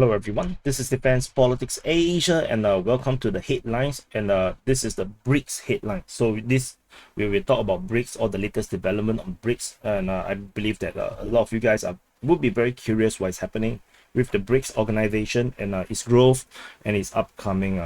Hello everyone, this is Defense Politics Asia and welcome to the headlines, and this is the BRICS headline. So this we will talk about BRICS or the latest development on BRICS, and I believe that a lot of you guys would be very curious what is happening with the BRICS organization and its growth and its upcoming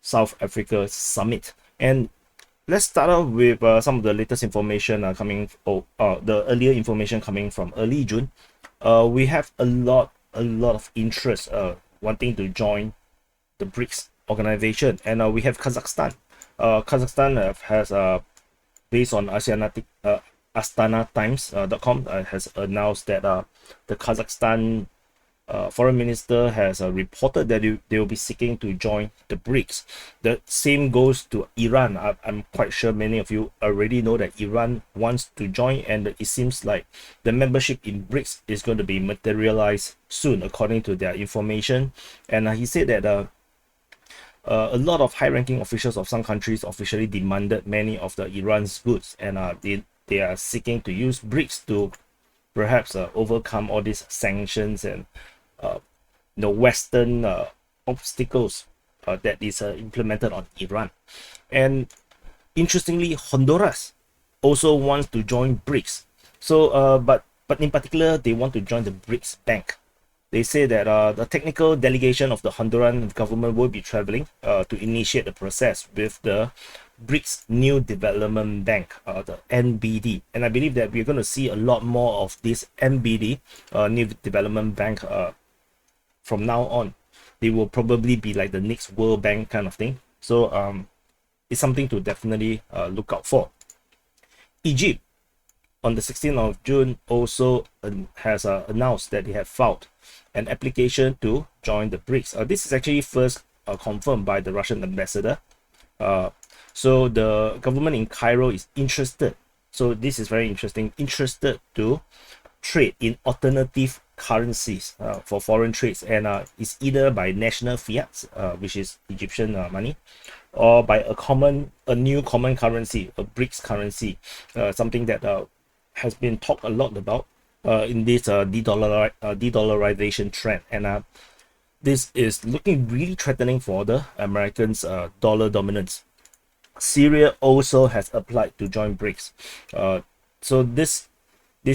South Africa summit. And let's start off with some of the latest information the earlier information coming from early June. We have a lot of interest wanting to join the BRICS organization, and we have Kazakhstan. Kazakhstan has based on AstanaTimes.com has announced that the Kazakhstan foreign minister has reported that they will be seeking to join the BRICS. The same goes to Iran. I'm quite sure many of you already know that Iran wants to join, and it seems like the membership in BRICS is going to be materialized soon, according to their information. And he said that a lot of high-ranking officials of some countries officially demanded many of the Iran's goods, and they are seeking to use BRICS to perhaps overcome all these sanctions and the Western obstacles that is implemented on Iran. And interestingly, Honduras also wants to join BRICS. So, but in particular, they want to join the BRICS Bank. They say that the technical delegation of the Honduran government will be traveling to initiate the process with the BRICS New Development Bank, the NBD. And I believe that we're going to see a lot more of this NBD, New Development Bank, from now on. They will probably be like the next World Bank kind of thing. So it's something to definitely look out for. Egypt, on the 16th of June, also has announced that they have filed an application to join the BRICS. This is actually first confirmed by the Russian ambassador. So the government in Cairo is interested. So this is very interesting. Interested to trade in alternative currencies for foreign trades, and it's either by national fiat, which is Egyptian money, or by a new common currency, a BRICS currency, something that has been talked a lot about in this de-dollarization trend. And this is looking really threatening for the Americans' dollar dominance. Syria also has applied to join BRICS. So this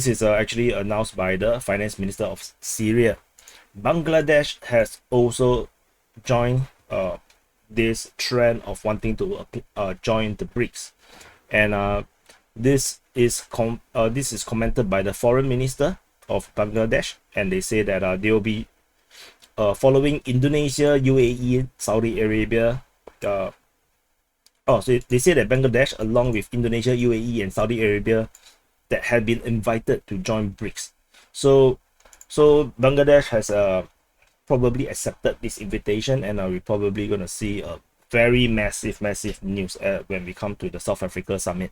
is actually announced by the finance minister of Syria. Bangladesh has also joined this trend of wanting to join the BRICS, and this is commented by the foreign minister of Bangladesh, and they say that they will be following Indonesia, UAE, Saudi Arabia. So they say that Bangladesh, along with Indonesia, UAE, and Saudi Arabia, that have been invited to join BRICS. So Bangladesh has probably accepted this invitation, and we're probably going to see a very massive news when we come to the South Africa summit.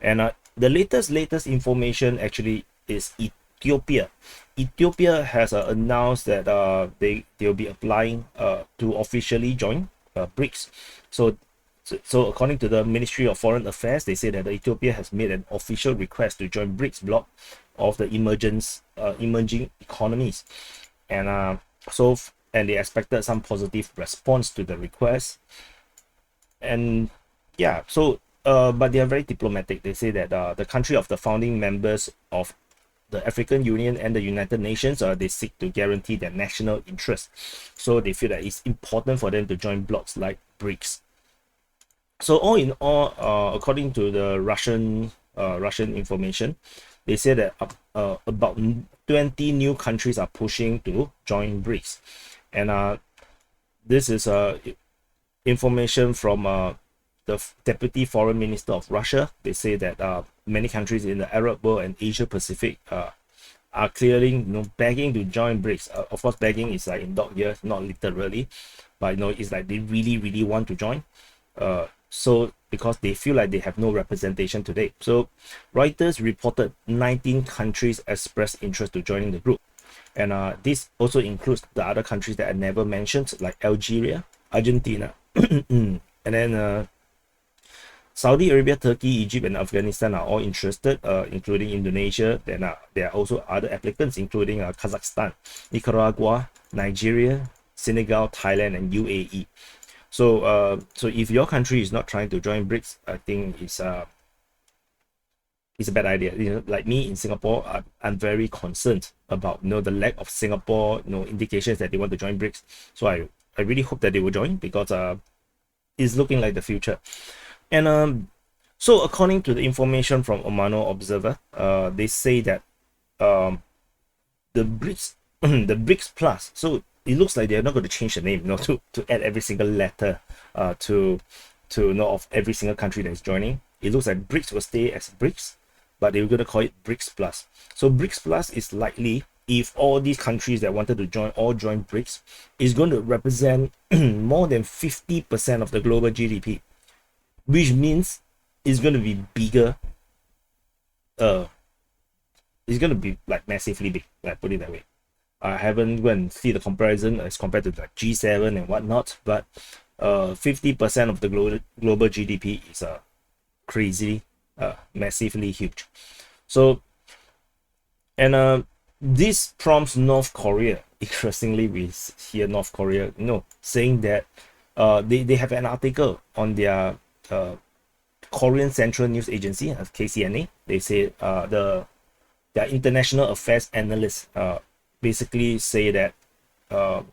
And the latest information actually is Ethiopia. Ethiopia has announced that they'll be applying to officially join BRICS. So according to the Ministry of Foreign Affairs, they say that Ethiopia has made an official request to join BRICS bloc of the emerging economies, and they expected some positive response to the request. And yeah, so but they are very diplomatic. They say that the country of the founding members of the African Union and the United Nations, they seek to guarantee their national interests. So they feel that it's important for them to join blocs like BRICS. So all in all, according to the Russian information, they say that about 20 new countries are pushing to join BRICS, and this is information from the Deputy Foreign Minister of Russia. They say that many countries in the Arab world and Asia Pacific are clearly, begging to join BRICS. Of course, begging is like in dog ears, not literally, but it's like they really want to join. So because they feel like they have no representation today. So Reuters reported 19 countries expressed interest to joining the group, and this also includes the other countries that I never mentioned, like Algeria, Argentina, and then Saudi Arabia, Turkey, Egypt, and Afghanistan are all interested, including Indonesia. Then there are also other applicants, including Kazakhstan, Nicaragua, Nigeria, Senegal, Thailand, and UAE. So if your country is not trying to join BRICS, I think it's a bad idea. Like me in Singapore, I'm very concerned about the lack of Singapore indications that they want to join BRICS. So I really hope that they will join, because it's looking like the future. And so according to the information from Omano Observer, they say that the BRICS the BRICS Plus. So it looks like they're not going to change the name, to add every single letter to of every single country that is joining. It looks like BRICS will stay as BRICS, but they're going to call it BRICS Plus. So BRICS Plus is likely, if all these countries that wanted to join BRICS, is going to represent more than 50% of the global GDP, which means it's going to be bigger. It's going to be like massively big, like put it that way. I haven't gone and see the comparison as compared to like G7 and whatnot, but 50% of the global GDP is crazy, massively huge. So, and this prompts North Korea. Interestingly, we hear North Korea, saying that they have an article on their Korean Central News Agency, KCNA. They say their international affairs analysts basically say that the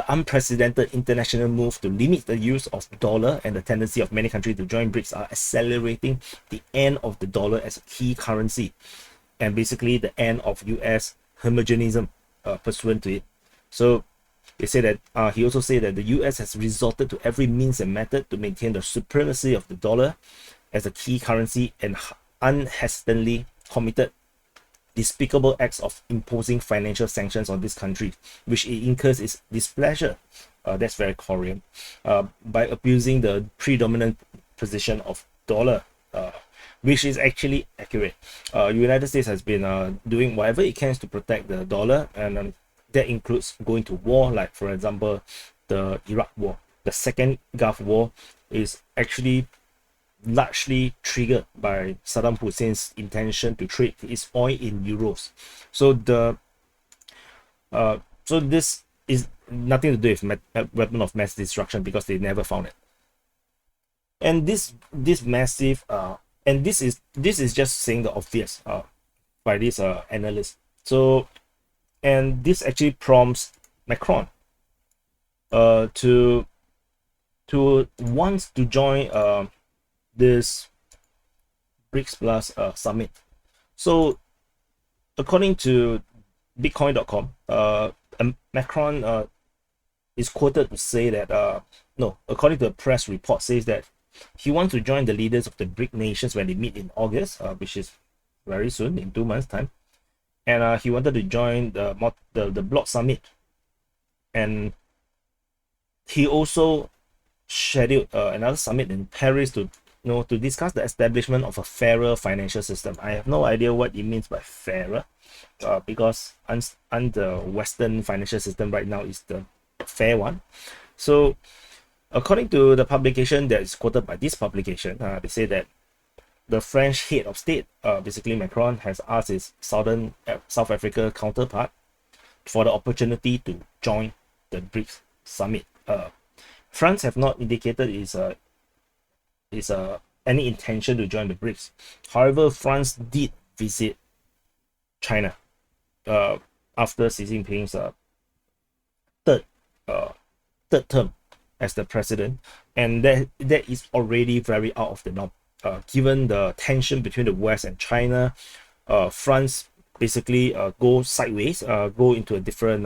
unprecedented international move to limit the use of dollar and the tendency of many countries to join BRICS are accelerating the end of the dollar as a key currency, and basically the end of US homogenism pursuant to it. So they say that he also said that the US has resorted to every means and method to maintain the supremacy of the dollar as a key currency, and unhesitantly committed despicable acts of imposing financial sanctions on this country, which it incurs its displeasure. That's very Korean. By abusing the predominant position of dollar, which is actually accurate. United States has been doing whatever it can to protect the dollar, and that includes going to war, like for example the Iraq war. The second Gulf War is actually largely triggered by Saddam Hussein's intention to trade his oil in euros. So so this is nothing to do with weapon of mass destruction, because they never found it. And this massive and this is just saying the obvious by this analyst. So, and this actually prompts Macron to want to join this BRICS Plus summit. So according to bitcoin.com, Macron is quoted to say that according to a press report, says that he wants to join the leaders of the BRIC nations when they meet in August, which is very soon, in 2 months time, and he wanted to join the bloc summit, and he also scheduled another summit in Paris to discuss the establishment of a fairer financial system. I have no idea what it means by fairer, because the Western financial system right now is the fair one. So according to the publication that is quoted by this publication, they say that the French head of state, basically Macron, has asked his South Africa counterpart for the opportunity to join the BRICS summit. France have not indicated any intention to join the BRICS. However, France did visit China after Xi Jinping's third term as the president, and that is already very out of the norm. Given the tension between the West and China, France basically go sideways, go into a different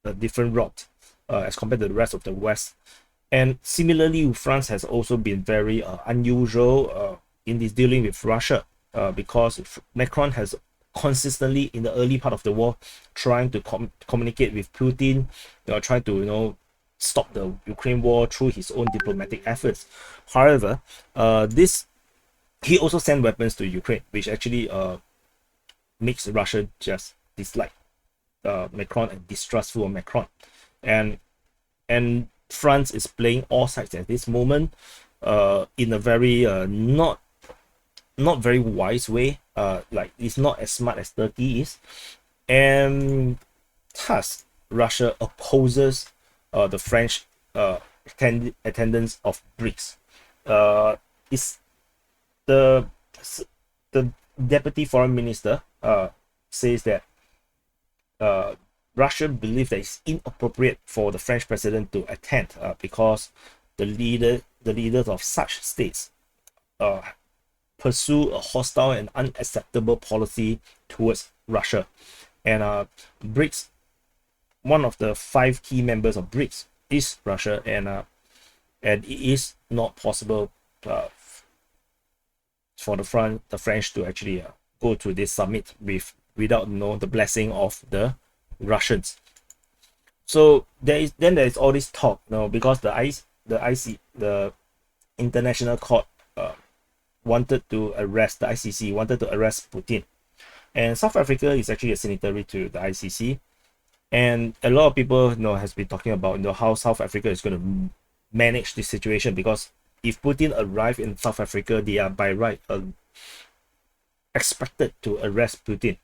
route as compared to the rest of the West. And similarly, France has also been very unusual in this dealing with Russia, because Macron has consistently, in the early part of the war, trying to communicate with Putin, trying to stop the Ukraine war through his own diplomatic efforts. However, he also sent weapons to Ukraine, which actually makes Russia just dislike Macron and distrustful of Macron. And France is playing all sides at this moment. in a very not very wise way. Like it's not as smart as Turkey is, and thus Russia opposes the French attendance of BRICS. Is the the deputy foreign minister says that Russia believes that it's inappropriate for the French president to attend because the leaders of such states pursue a hostile and unacceptable policy towards Russia. And BRICS, one of the 5 key members of BRICS is Russia, and it is not possible for the French to actually go to this summit without the blessing of the Russians. So there is all this talk, because the International Court wanted to arrest the ICC, wanted to arrest Putin, and South Africa is actually a signatory to the ICC, and a lot of people has been talking about how South Africa is going to manage this situation, because if Putin arrive in South Africa, they are by right expected to arrest Putin.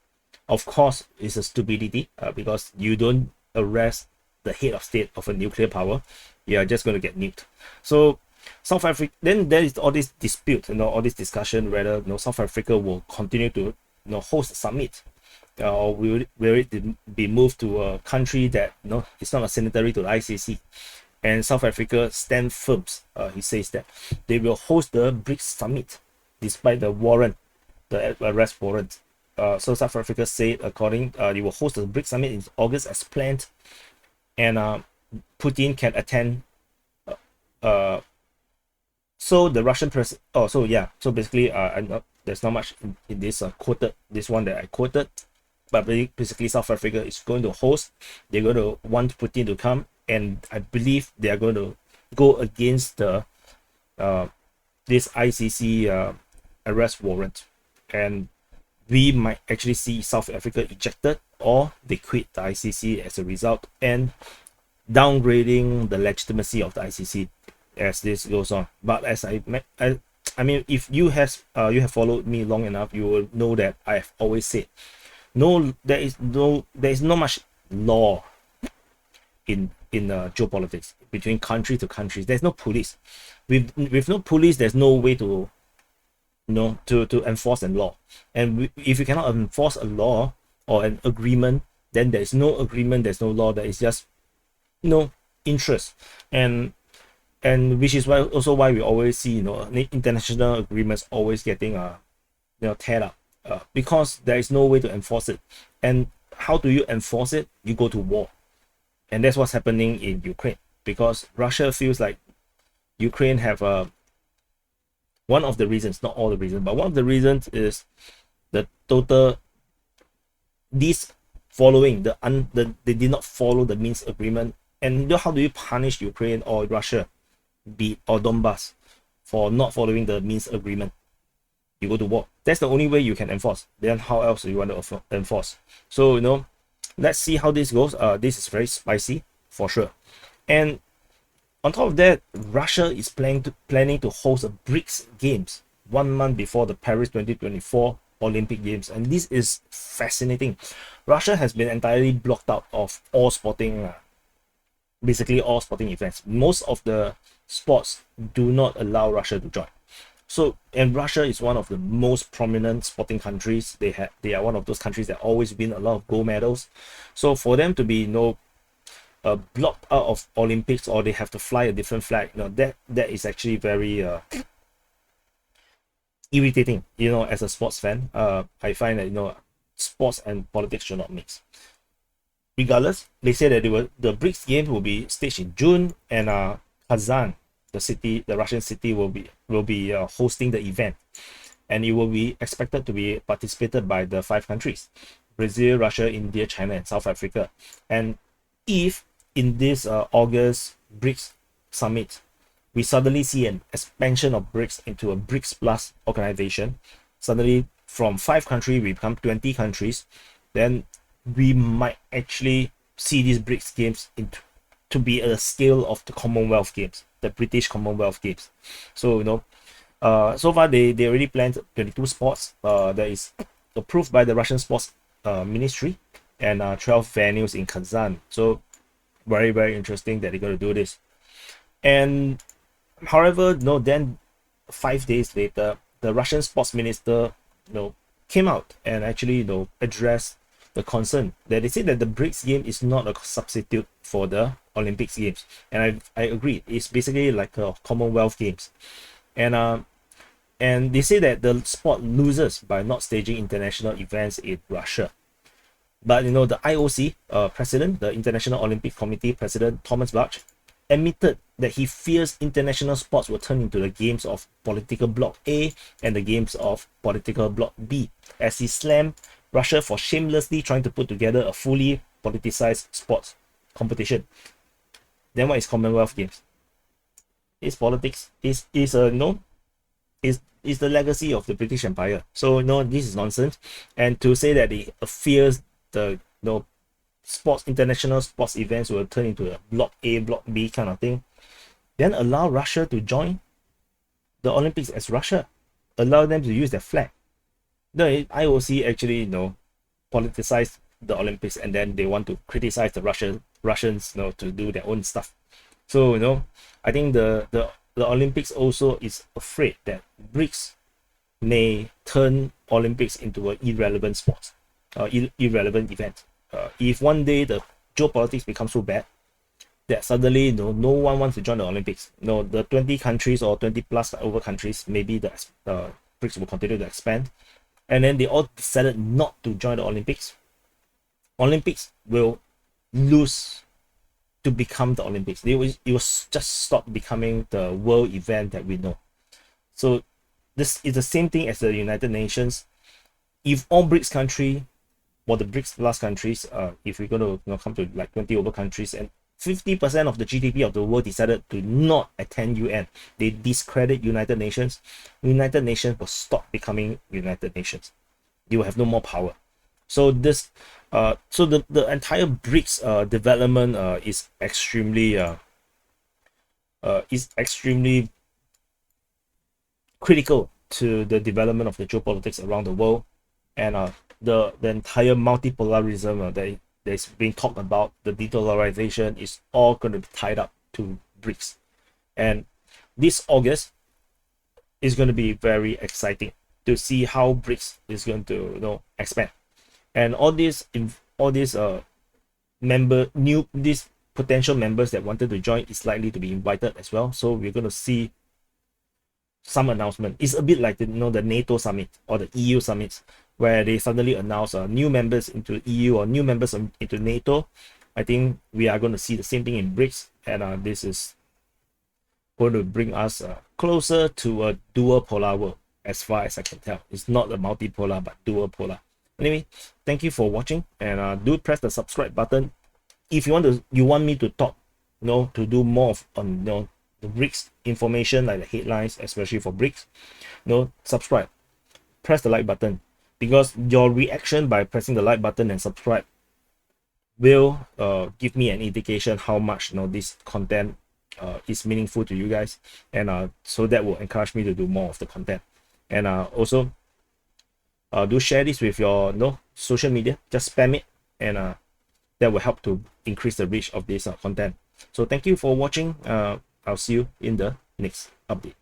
Of course, it's a stupidity because you don't arrest the head of state of a nuclear power, you are just going to get nuked. So South Africa, then there is all this dispute, all this discussion whether South Africa will continue to host a summit, or will it be moved to a country that it's not a signatory to the ICC. And South Africa stand firm. He says that they will host the BRICS Summit despite the warrant, the arrest warrant. So South Africa said they will host the BRICS Summit in August as planned, and Putin can attend. So the Russian president. So basically, there's not much in this quoted. This one that I quoted, but basically South Africa is going to host. They're going to want Putin to come, and I believe they are going to go against the this ICC arrest warrant, and we might actually see South Africa ejected, or they quit the ICC as a result, and downgrading the legitimacy of the ICC as this goes on. But as I mean, if you have followed me long enough, you will know that I have always said there is not much law in geopolitics between country to countries. There's no police. With no police, there's no way to to enforce a law. And if you cannot enforce a law or an agreement, then there's no agreement, there's no law. There is just interest, and which is why we always see international agreements always getting teared up because there is no way to enforce it. And how do you enforce it? You go to war. And that's what's happening in Ukraine, because Russia feels like Ukraine have one of the reasons, not all the reasons, but one of the reasons is the total they did not follow the Minsk agreement. And how do you punish Ukraine or Russia or Donbass for not following the Minsk agreement? You go to war. That's the only way you can enforce. Then how else do you want to enforce? So let's see how this goes. This is very spicy for sure. And on top of that, Russia is planning to host a BRICS Games 1 month before the Paris 2024 Olympic Games, and this is fascinating. Russia has been entirely blocked out of all sporting, basically all sporting events. Most of the sports do not allow Russia to join. So, and Russia is one of the most prominent sporting countries. They are one of those countries that always win a lot of gold medals. So for them to be blocked out of Olympics, or they have to fly a different flag, that is actually very irritating. As a sports fan, I find that sports and politics should not mix. Regardless, they say that the BRICS Games will be staged in June, and Kazan, the Russian city, will be hosting the event, and it will be expected to be participated by the 5 countries: Brazil, Russia, India, China, and South Africa. And if in this August BRICS Summit, we suddenly see an expansion of BRICS into a BRICS Plus organization, suddenly from 5 countries we become 20 countries, then we might actually see these BRICS Games to be a scale of the Commonwealth Games. the British Commonwealth Games. So so far they already planned 22 sports that is approved by the Russian sports ministry, and 12 venues in Kazan. So very, very interesting that they're going to do this. And however, then 5 days later, the Russian sports minister came out and actually addressed the concern that they say that the BRICS game is not a substitute for the Olympics games. And I agree, it's basically like a Commonwealth Games. And they say that the sport loses by not staging international events in Russia. But the IOC president, the International Olympic Committee president, Thomas Bach, admitted that he fears international sports will turn into the games of political bloc A and the games of political bloc B, as he slammed Russia for shamelessly trying to put together a fully politicized sports competition. Then what is Commonwealth Games? Is politics? Is the legacy of the British Empire. So this is nonsense. And to say that he fears the international sports events will turn into a block A, block B kind of thing, then allow Russia to join the Olympics as Russia. Allow them to use their flag. The IOC actually politicized the Olympics, and then they want to criticize the Russians to do their own stuff. So I think the Olympics also is afraid that BRICS may turn Olympics into an irrelevant sport, irrelevant event. If one day the geopolitics becomes so bad that suddenly no one wants to join the Olympics, the 20 countries or 20 plus over countries, maybe the BRICS will continue to expand, and then they all decided not to join the Olympics will lose to become the Olympics. It will just stop becoming the world event that we know. So this is the same thing as the United Nations. If all BRICS country, or the BRICS plus countries, if we're going to come to like 20 over countries, and 50% of the GDP of the world decided to not attend UN, they discredit United Nations will stop becoming United Nations. You will have no more power. So this so the entire BRICS development is extremely critical to the development of the geopolitics around the world, and the entire multipolarism that's being talked about, the de-dollarization, is all going to be tied up to BRICS. And this August is going to be very exciting to see how BRICS is going to expand. And all these these potential members that wanted to join is likely to be invited as well. So we're going to see some announcement. It's a bit like the NATO summit or the EU summits, where they suddenly announce new members into EU or new members into NATO. I think we are going to see the same thing in BRICS, and this is going to bring us closer to a dual polar world, as far as I can tell. It's not a multipolar but dual polar. Anyway, thank you for watching, and do press the subscribe button if you want me to talk, to do more of the BRICS information, like the headlines, especially for BRICS. Subscribe, press the like button, because your reaction by pressing the like button and subscribe will give me an indication how much this content is meaningful to you guys, and so that will encourage me to do more of the content. And also do share this with your social media. Just spam it, and that will help to increase the reach of this content. So thank you for watching. I'll see you in the next update.